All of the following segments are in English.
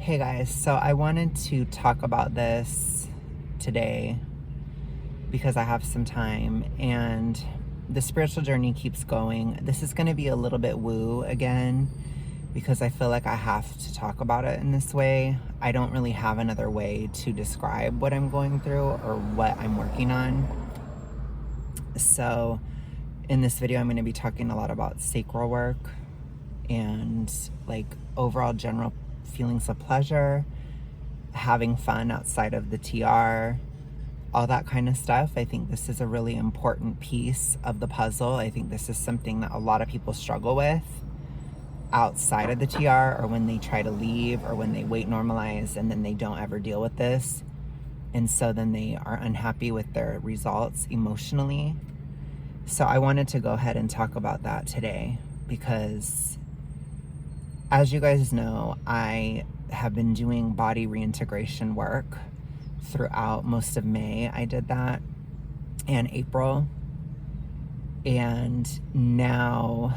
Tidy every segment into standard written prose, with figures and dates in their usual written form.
Hey guys, so I wanted to talk about this today because I have some time and the spiritual journey keeps going. This is going to be a little bit woo again because I feel like I have to talk about it in this way. I don't really have another way to describe what I'm going through or what I'm working on. So in this video, I'm going to be talking a lot about sacral work and like overall general feelings of pleasure, having fun outside of the TR, all that kind of stuff. I think this is a really important piece of the puzzle. I think this is something that a lot of people struggle with outside of the TR, or when they try to leave, or when they weight normalize and then they don't ever deal with this. And so then they are unhappy with their results emotionally. So I wanted to go ahead and talk about that today because, as you guys know, I have been doing body reintegration work throughout most of May. I did that, and April, and now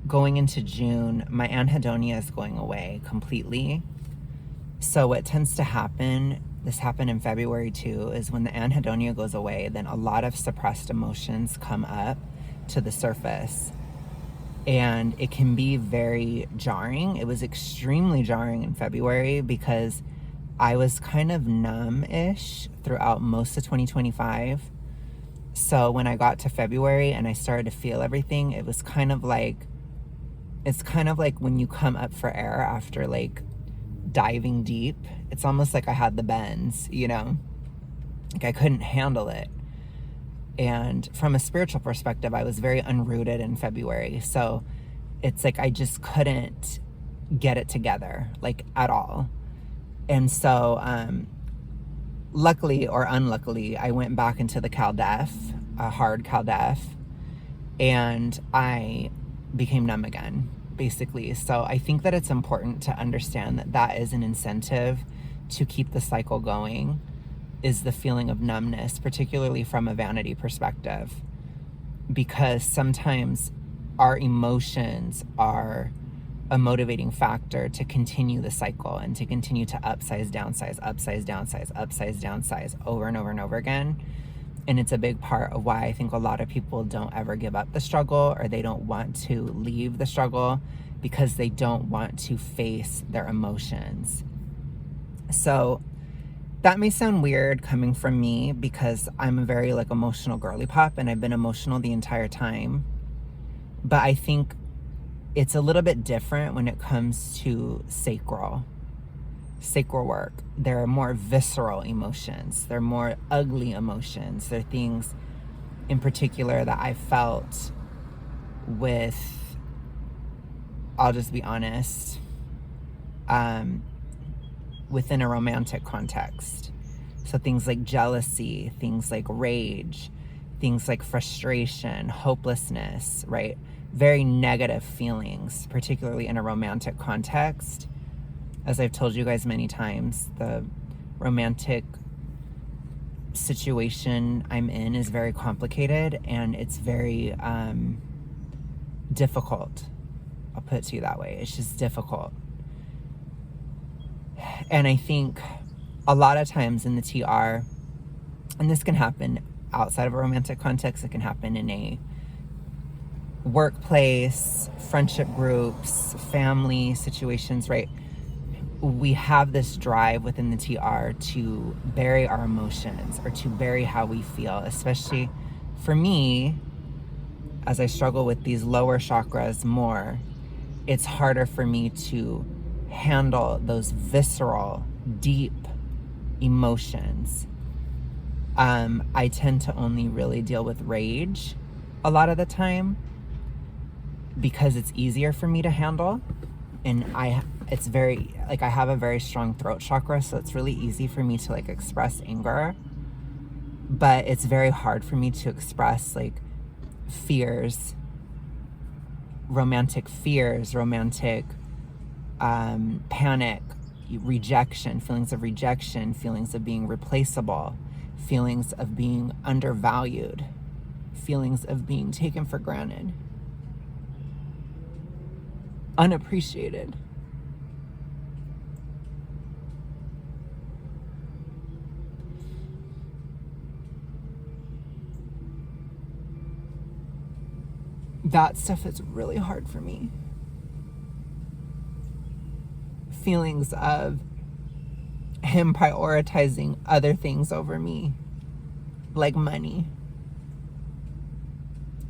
going into June, my anhedonia is going away completely. So what tends to happen, this happened in February too, is when the anhedonia goes away, then a lot of suppressed emotions come up to the surface. And it can be very jarring. It was extremely jarring in February because I was kind of numb-ish throughout most of 2025. So when I got to February and I started to feel everything, it was kind of like, it's kind of like when you come up for air after like diving deep. It's almost like I had the bends, you know? Like I couldn't handle it. And from a spiritual perspective, I was very unrooted in February. So it's like I just couldn't get it together, like at all. And so luckily or unluckily, I went back into the CalDef, a hard CalDef, and I became numb again, basically. So I think that it's important to understand that that is an incentive to keep the cycle going, is the feeling of numbness, particularly from a vanity perspective, because sometimes our emotions are a motivating factor to continue the cycle and to continue to upsize, downsize, upsize, downsize, upsize, downsize over and over and over again. And it's a big part of why I think a lot of people don't ever give up the struggle, or they don't want to leave the struggle because they don't want to face their emotions. So that may sound weird coming from me because I'm a very like emotional girly pop and I've been emotional the entire time. But I think it's a little bit different when it comes to sacral work. There are more visceral emotions. They're more ugly emotions. They're things in particular that I felt with, I'll just be honest, within a romantic context. So things like jealousy, things like rage, things like frustration, hopelessness, right? Very negative feelings, particularly in a romantic context. As I've told you guys many times, the romantic situation I'm in is very complicated and it's very difficult. I'll put it to you that way. It's just difficult. And I think a lot of times in the TR, and this can happen outside of a romantic context, it can happen in a workplace, friendship groups, family situations, right? We have this drive within the TR to bury our emotions or to bury how we feel, especially for me, as I struggle with these lower chakras more, it's harder for me to handle those visceral, deep emotions. I tend to only really deal with rage a lot of the time because it's easier for me to handle, and it's very like I have a very strong throat chakra, so it's really easy for me to like express anger, but it's very hard for me to express like fears, romantic panic, rejection, feelings of being replaceable, feelings of being undervalued, feelings of being taken for granted, unappreciated. that stuff is really hard for me. Feelings of him prioritizing other things over me, like money,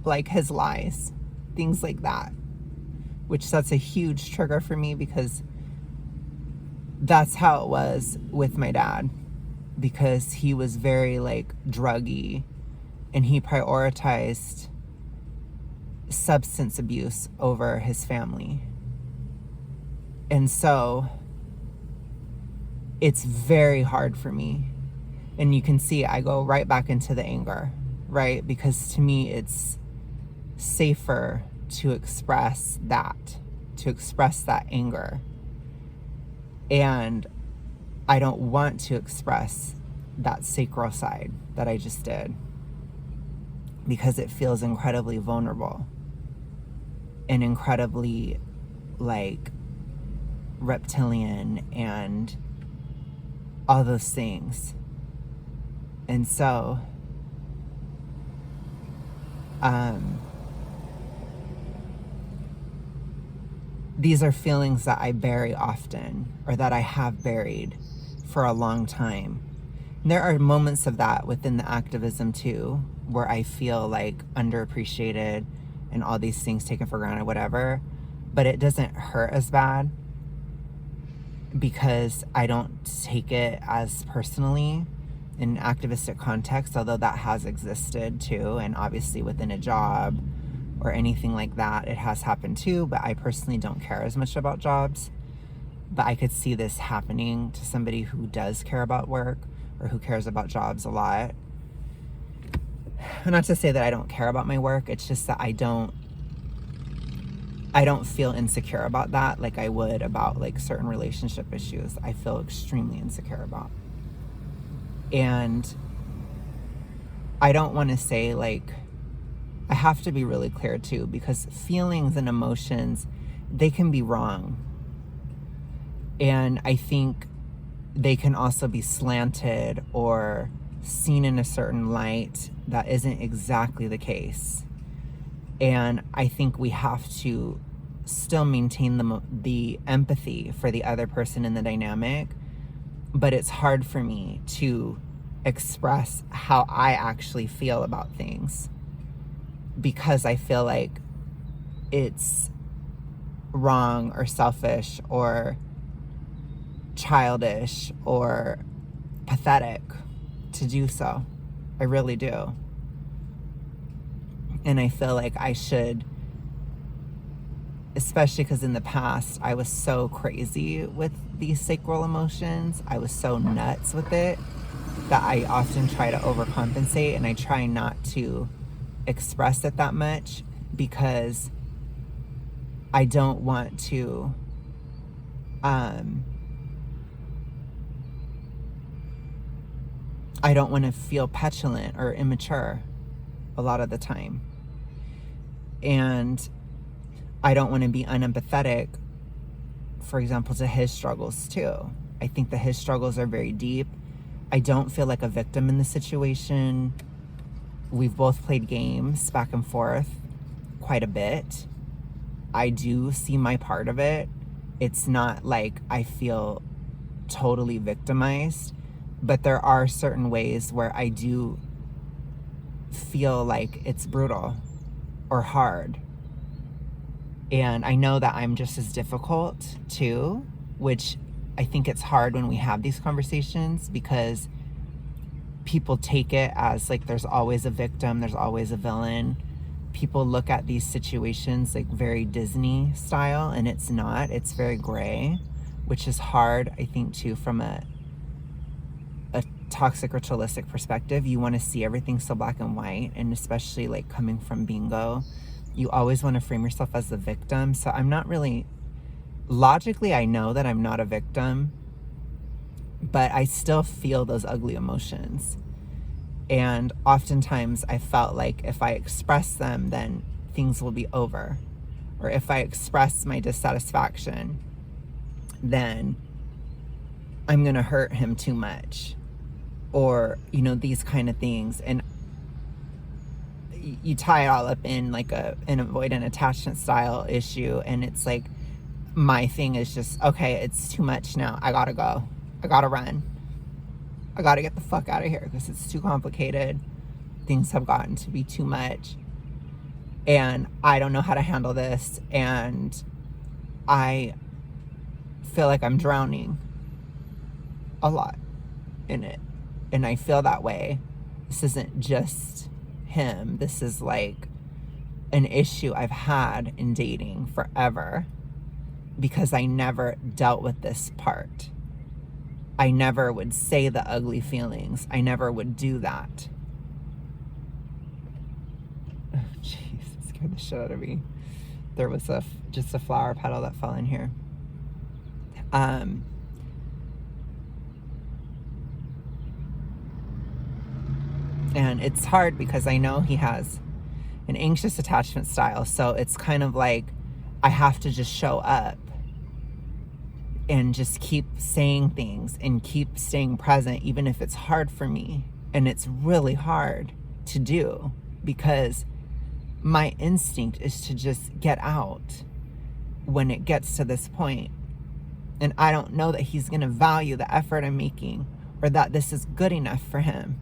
like his lies, things like that, which that's a huge trigger for me because that's how it was with my dad, because he was very like druggy and he prioritized substance abuse over his family. And so it's very hard for me. And you can see I go right back into the anger, right? Because to me, it's safer to express that anger. And I don't want to express that sacral side that I just did because it feels incredibly vulnerable and incredibly like reptilian and all those things. And so these are feelings that I bury often, or that I have buried for a long time. And there are moments of that within the activism too, where I feel like underappreciated and all these things taken for granted, whatever, but it doesn't hurt as bad because I don't take it as personally in an activistic context, although that has existed too, and obviously within a job or anything like that, it has happened too, but I personally don't care as much about jobs. But I could see this happening to somebody who does care about work or who cares about jobs a lot. Not to say that I don't care about my work, it's just that I don't feel insecure about that like I would about like certain relationship issues. I feel extremely insecure about. And I don't want to say like, I have to be really clear too, because feelings and emotions, they can be wrong. And I think they can also be slanted or seen in a certain light that isn't exactly the case. And I think we have to still maintain the empathy for the other person in the dynamic, but it's hard for me to express how I actually feel about things because I feel like it's wrong or selfish or childish or pathetic to do so. I really do. And I feel like I should, especially because in the past I was so crazy with these sacral emotions. I was so nuts with it that I often try to overcompensate, and I try not to express it that much because I don't want to feel petulant or immature a lot of the time. And I don't want to be unempathetic, for example, to his struggles too. I think that his struggles are very deep. I don't feel like a victim in the situation. We've both played games back and forth quite a bit. I do see my part of it. It's not like I feel totally victimized, but there are certain ways where I do feel like it's brutal or hard. And I know that I'm just as difficult too, which I think it's hard when we have these conversations because people take it as like there's always a victim, there's always a villain. People look at these situations like very Disney style, and it's not. It's very gray, which is hard, I think, too, from a toxic ritualistic perspective. You want to see everything so black and white, and especially like coming from bingo, you always want to frame yourself as the victim. So I'm not really, logically, I know that I'm not a victim, but I still feel those ugly emotions. And oftentimes I felt like if I express them, then things will be over. Or if I express my dissatisfaction, then I'm going to hurt him too much. Or, you know, these kind of things. And you tie it all up in like an avoidant attachment style issue, and it's like my thing is just, okay, it's too much now. I gotta go. I gotta run. I gotta get the fuck out of here because it's too complicated. Things have gotten to be too much, and I don't know how to handle this, and I feel like I'm drowning a lot in it, and I feel that way. This isn't just him. This is like an issue I've had in dating forever because I never dealt with this part. I never would say the ugly feelings. I never would do that. Oh, jeez, it scared the shit out of me. There was just a flower petal that fell in here. And it's hard because I know he has an anxious attachment style. So it's kind of like I have to just show up and just keep saying things and keep staying present, even if it's hard for me. And it's really hard to do because my instinct is to just get out when it gets to this point. And I don't know that he's going to value the effort I'm making or that this is good enough for him.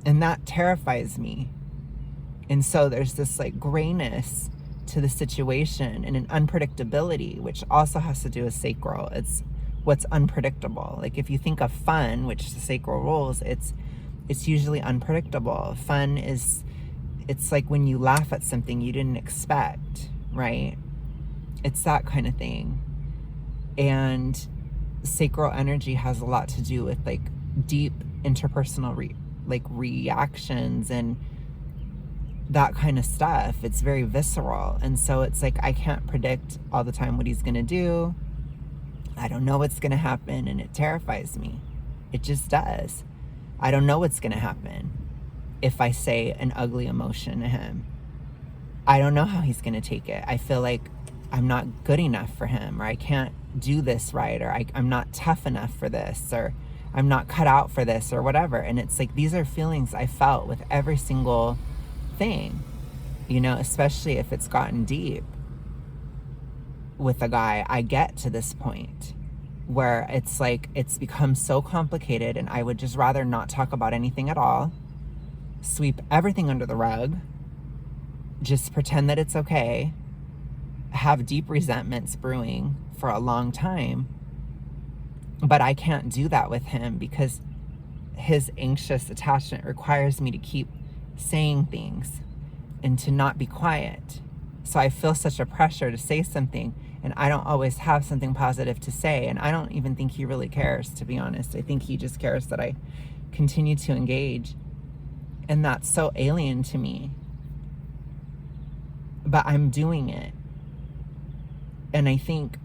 And that terrifies me. And so there's this like grayness to the situation and an unpredictability, which also has to do with sacral. It's what's unpredictable. Like if you think of fun, which the sacral rules, it's usually unpredictable. Fun is, it's like when you laugh at something you didn't expect, right? It's that kind of thing. And sacral energy has a lot to do with like deep interpersonal reactions and that kind of stuff. It's very visceral. And so it's like I can't predict all the time what he's going to do. I don't know what's going to happen, and it terrifies me. It just does. I don't know what's going to happen if I say an ugly emotion to him. I don't know how he's going to take it. I feel like I'm not good enough for him, or I can't do this right, or I'm not tough enough for this, or I'm not cut out for this, or whatever. And it's like these are feelings I felt with every single thing, you know, especially if it's gotten deep with a guy. I get to this point where it's like it's become so complicated, and I would just rather not talk about anything at all, sweep everything under the rug, just pretend that it's okay, have deep resentments brewing for a long time. But I can't do that with him because his anxious attachment requires me to keep saying things and to not be quiet. So I feel such a pressure to say something, and I don't always have something positive to say. And I don't even think he really cares, to be honest. I think he just cares that I continue to engage. And that's so alien to me. But I'm doing it. And I think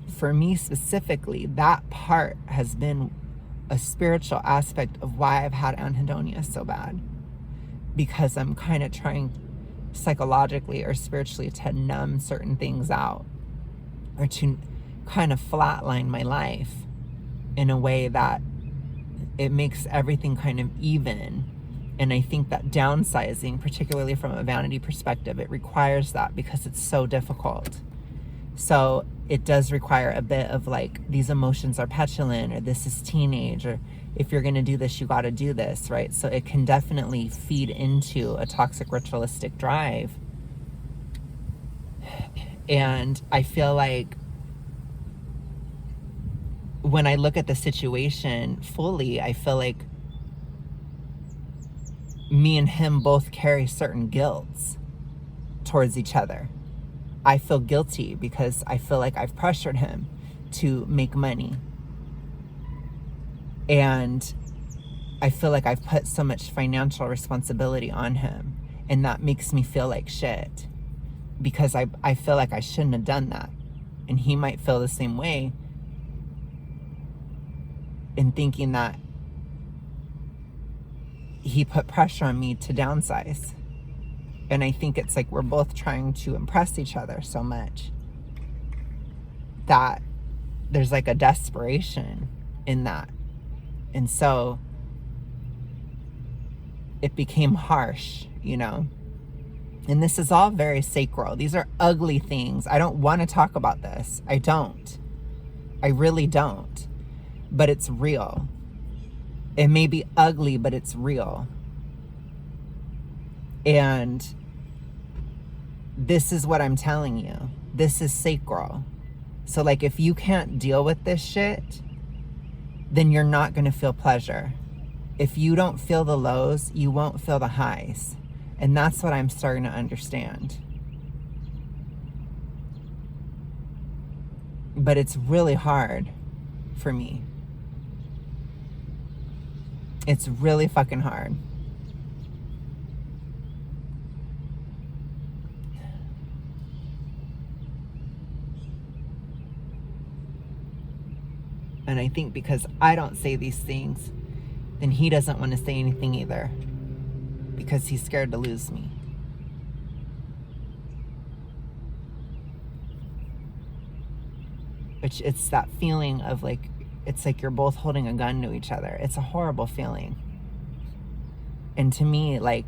for me specifically, that part has been a spiritual aspect of why I've had anhedonia so bad, because I'm kind of trying psychologically or spiritually to numb certain things out, or to kind of flatline my life in a way that it makes everything kind of even. And I think that downsizing, particularly from a vanity perspective, it requires that because it's so difficult. So it does require a bit of like, these emotions are petulant, or this is teenage, or if you're going to do this, you got to do this, right? So it can definitely feed into a toxic ritualistic drive. And I feel like when I look at the situation fully, I feel like me and him both carry certain guilts towards each other. I feel guilty because I feel like I've pressured him to make money. And I feel like I've put so much financial responsibility on him. And that makes me feel like shit. Because I feel like I shouldn't have done that. And he might feel the same way, in thinking that he put pressure on me to downsize. And I think it's like we're both trying to impress each other so much that there's like a desperation in that. And so it became harsh, you know. And this is all very sacral. These are ugly things. I don't want to talk about this. I don't. I really don't. But it's real. It may be ugly, but it's real. And this is what I'm telling you. This is sacral. So like, if you can't deal with this shit, then you're not going to feel pleasure. If you don't feel the lows, you won't feel the highs. And that's what I'm starting to understand. But it's really hard for me. It's really fucking hard. And I think because I don't say these things, then he doesn't want to say anything either. Because he's scared to lose me. Which, it's that feeling of like, it's like you're both holding a gun to each other. It's a horrible feeling. And to me, like,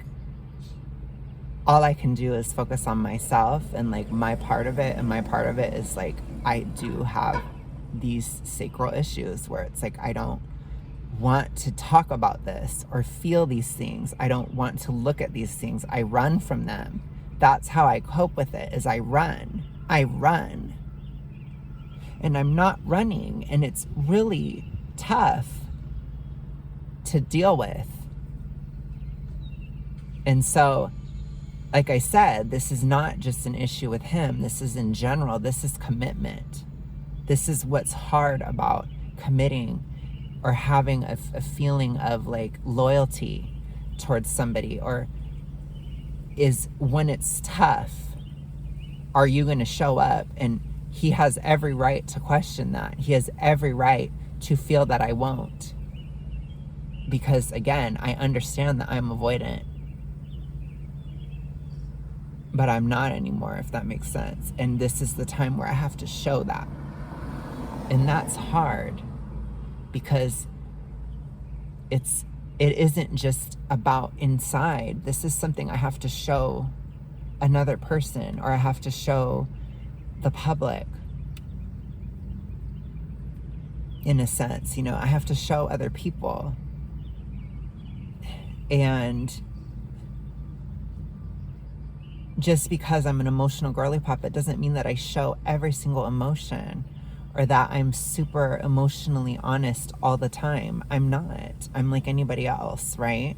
all I can do is focus on myself and like my part of it. And my part of it is like, I do have these sacral issues where it's like, I don't want to talk about this or feel these things. I don't want to look at these things. I run from them. That's how I cope with it, is I run. And I'm not running, and it's really tough to deal with. And so, like I said, this is not just an issue with him. This is in general. This is commitment. This is what's hard about committing or having a feeling of like loyalty towards somebody, or is when it's tough, are you going to show up? And he has every right to question that. He has every right to feel that I won't. Because again, I understand that I'm avoidant. But I'm not anymore, if that makes sense. And this is the time where I have to show that. And that's hard. Because it isn't just about inside. This is something I have to show another person, or I have to show the public, in a sense. You know, I have to show other people. And just because I'm an emotional girly pop, it doesn't mean that I show every single emotion, or that I'm super emotionally honest all the time. I'm not. I'm like anybody else, right?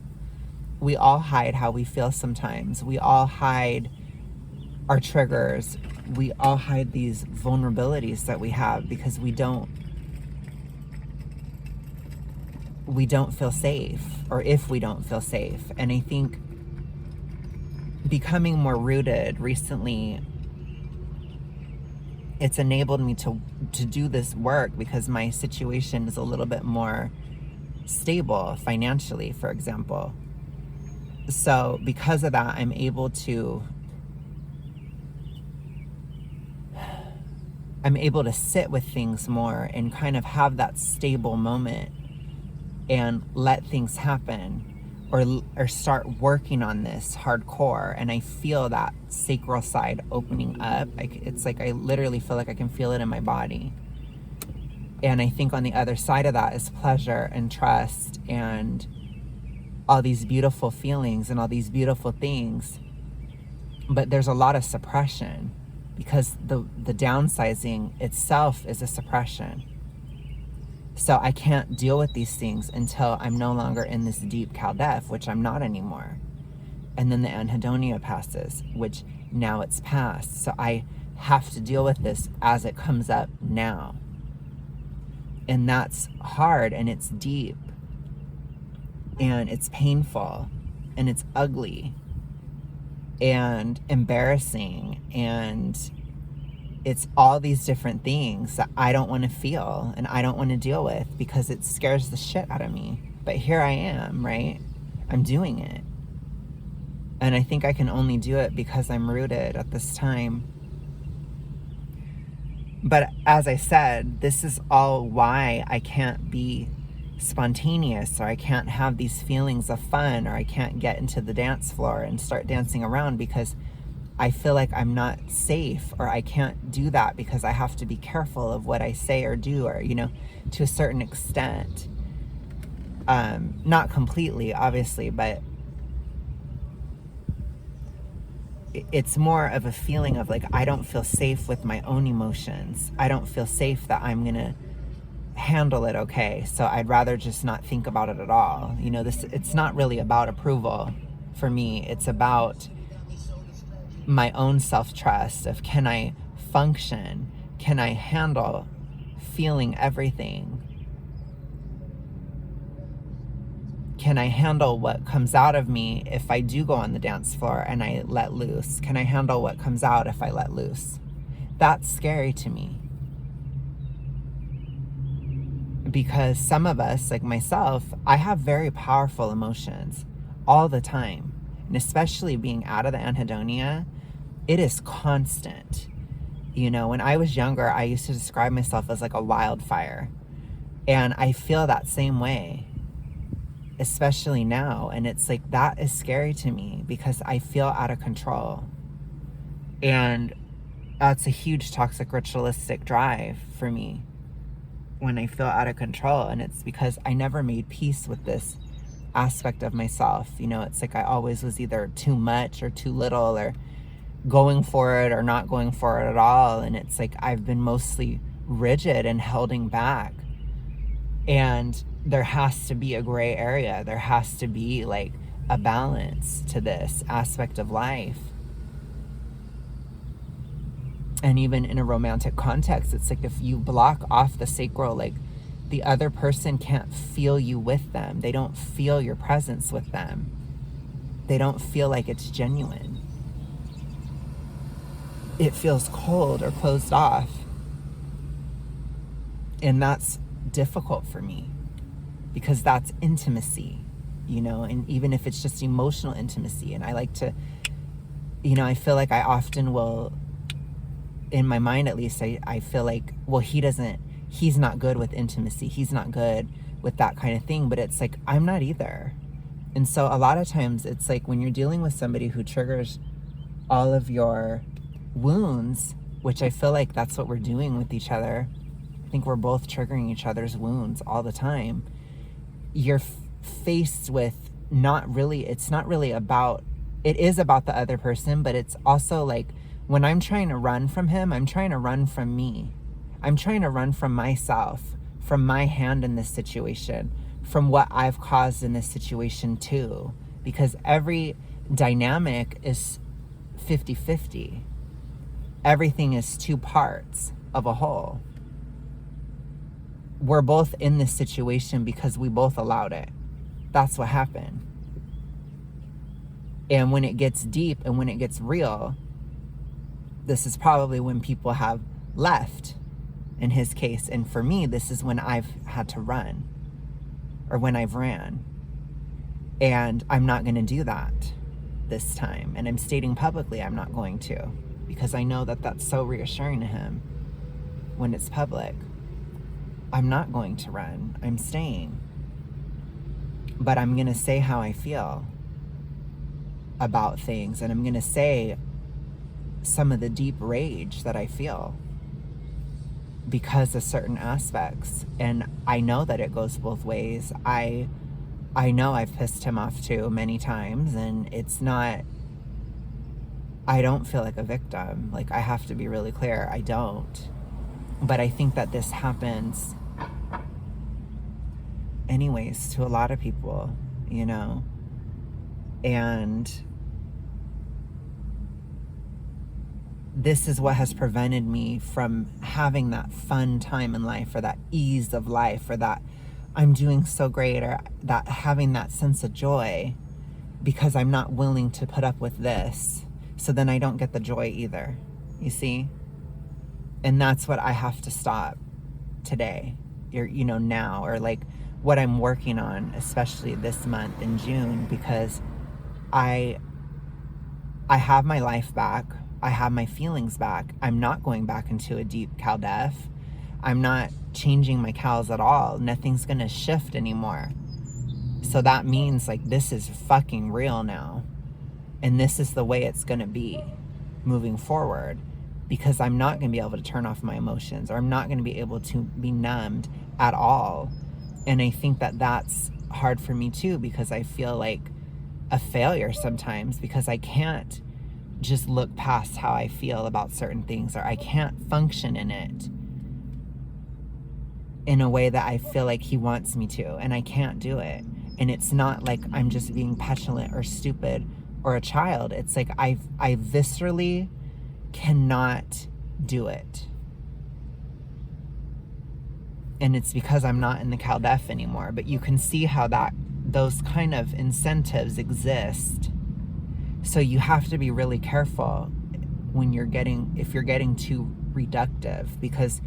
We all hide how we feel sometimes. We all hide our triggers. We all hide these vulnerabilities that we have because we don't feel safe, or if we don't feel safe. And I think becoming more rooted recently, it's enabled me to do this work because my situation is a little bit more stable financially, for example. So because of that, I'm able to sit with things more and kind of have that stable moment and let things happen, or start working on this hardcore. And I feel that sacral side opening up. It's like I literally feel like I can feel it in my body. And I think on the other side of that is pleasure and trust and all these beautiful feelings and all these beautiful things. But there's a lot of suppression, because the downsizing itself is a suppression. So I can't deal with these things until I'm no longer in this deep Kaldef, which I'm not anymore. And then the anhedonia passes, which now it's passed. So I have to deal with this as it comes up now. And that's hard, and it's deep, and it's painful, and it's ugly, and embarrassing, and it's all these different things that I don't want to feel and I don't want to deal with because it scares the shit out of me. But here I am, right? I'm doing it. And I think I can only do it because I'm rooted at this time. But as I said, this is all why I can't be spontaneous, or I can't have these feelings of fun, or I can't get into the dance floor and start dancing around because I feel like I'm not safe, or I can't do that because I have to be careful of what I say or do, or, to a certain extent. Not completely, obviously, but it's more of a feeling of like, I don't feel safe with my own emotions. I don't feel safe that I'm going to handle it okay. So I'd rather just not think about it at all. It's not really about approval for me. It's about my own self-trust of, can I function? Can I handle feeling everything? Can I handle what comes out of me if I do go on the dance floor and I let loose? Can I handle what comes out if I let loose? That's scary to me. Because some of us, like myself, I have very powerful emotions all the time. And especially being out of the anhedonia, it is constant. When I was younger, I used to describe myself as like a wildfire. And I feel that same way, especially now. And it's like, that is scary to me because I feel out of control. And that's a huge toxic ritualistic drive for me when I feel out of control. And it's because I never made peace with this aspect of myself. It's like I always was either too much or too little, or going for it or not going for it at all. And it's like I've been mostly rigid and holding back. And there has to be a gray area. There has to be like a balance to this aspect of life. And even in a romantic context, it's like if you block off the sacral, like the other person can't feel you with them. They don't feel your presence with them. They don't feel like it's genuine. It feels cold or closed off. And that's difficult for me because that's intimacy, and even if it's just emotional intimacy. And I like to, I feel like I often will, in my mind at least, I feel like, well, he's not good with intimacy. He's not good with that kind of thing. But it's like, I'm not either. And so a lot of times it's like when you're dealing with somebody who triggers all of your wounds, which I feel like that's what we're doing with each other. I think we're both triggering each other's wounds all the time. You're faced with it's not really about, it is about the other person, but it's also like when I'm trying to run from him, I'm trying to run from me. I'm trying to run from myself, from my hand in this situation, from what I've caused in this situation too. Because every dynamic is 50-50. Everything is two parts of a whole. We're both in this situation because we both allowed it. That's what happened. And when it gets deep and when it gets real, this is probably when people have left, in his case. And for me, this is when I've had to run, or when I've ran. And I'm not going to do that this time. And I'm stating publicly I'm not going to, because I know that that's so reassuring to him when it's public. I'm not going to run. I'm staying. But I'm going to say how I feel about things. And I'm going to say some of the deep rage that I feel because of certain aspects. And I know that it goes both ways. I know I've pissed him off too many times. And it's not, I don't feel like a victim. Like, I have to be really clear. I don't. But I think that this happens anyways to a lot of people, and this is what has prevented me from having that fun time in life, or that ease of life, or that I'm doing so great, or that having that sense of joy, because I'm not willing to put up with this. So then I don't get the joy either, you see? And that's what I have to stop today, now, or like what I'm working on, especially this month in June, because I have my life back. I have my feelings back. I'm not going back into a deep Cal Def. I'm not changing my cows at all. Nothing's gonna shift anymore. So that means like this is fucking real now. And this is the way it's gonna be moving forward, because I'm not gonna be able to turn off my emotions, or I'm not gonna be able to be numbed at all. And I think that that's hard for me too, because I feel like a failure sometimes, because I can't just look past how I feel about certain things, or I can't function in it in a way that I feel like he wants me to, and I can't do it. And it's not like I'm just being petulant or stupid or a child. It's like I viscerally cannot do it. And it's because I'm not in the CalDEF anymore. But you can see how those kind of incentives exist. So you have to be really careful if you're getting too reductive, because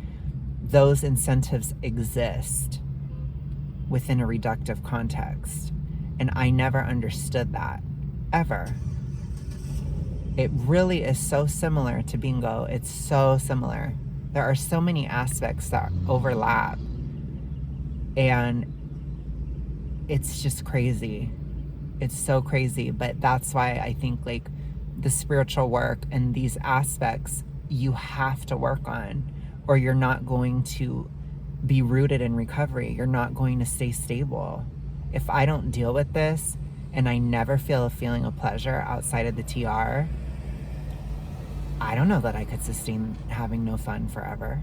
those incentives exist within a reductive context. And I never understood that, ever. It really is so similar to bingo. It's so similar. There are so many aspects that overlap. And it's just crazy. It's so crazy. But that's why I think like the spiritual work and these aspects you have to work on, or you're not going to be rooted in recovery. You're not going to stay stable. If I don't deal with this and I never feel a feeling of pleasure outside of the TR, I don't know that I could sustain having no fun forever.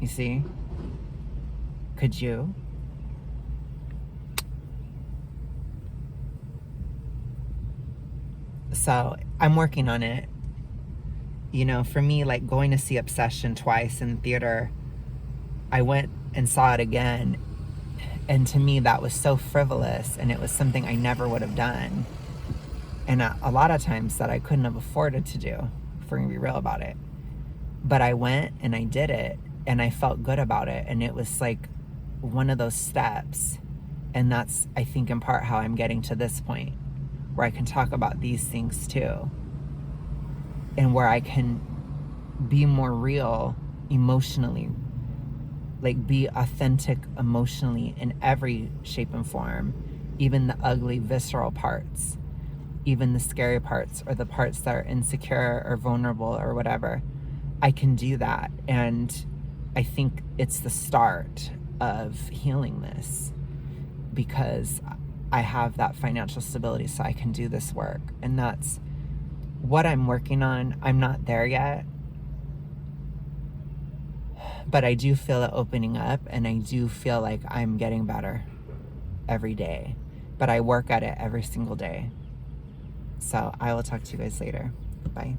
You see? Could you? So I'm working on it. You know, for me, like going to see Obsession twice in theater, I went and saw it again. And to me, that was so frivolous, and it was something I never would have done. And a lot of times that I couldn't have afforded to do, if we're gonna be real about it. But I went and I did it, and I felt good about it. And it was like one of those steps. And that's, I think, in part how I'm getting to this point, where I can talk about these things too. And where I can be more real emotionally, like be authentic emotionally in every shape and form, even the ugly, visceral parts, even the scary parts, or the parts that are insecure or vulnerable or whatever. I can do that. And I think it's the start of healing this, because I have that financial stability so I can do this work. And that's what I'm working on. I'm not there yet, but I do feel it opening up, and I do feel like I'm getting better every day. But I work at it every single day. So I will talk to you guys later. Bye.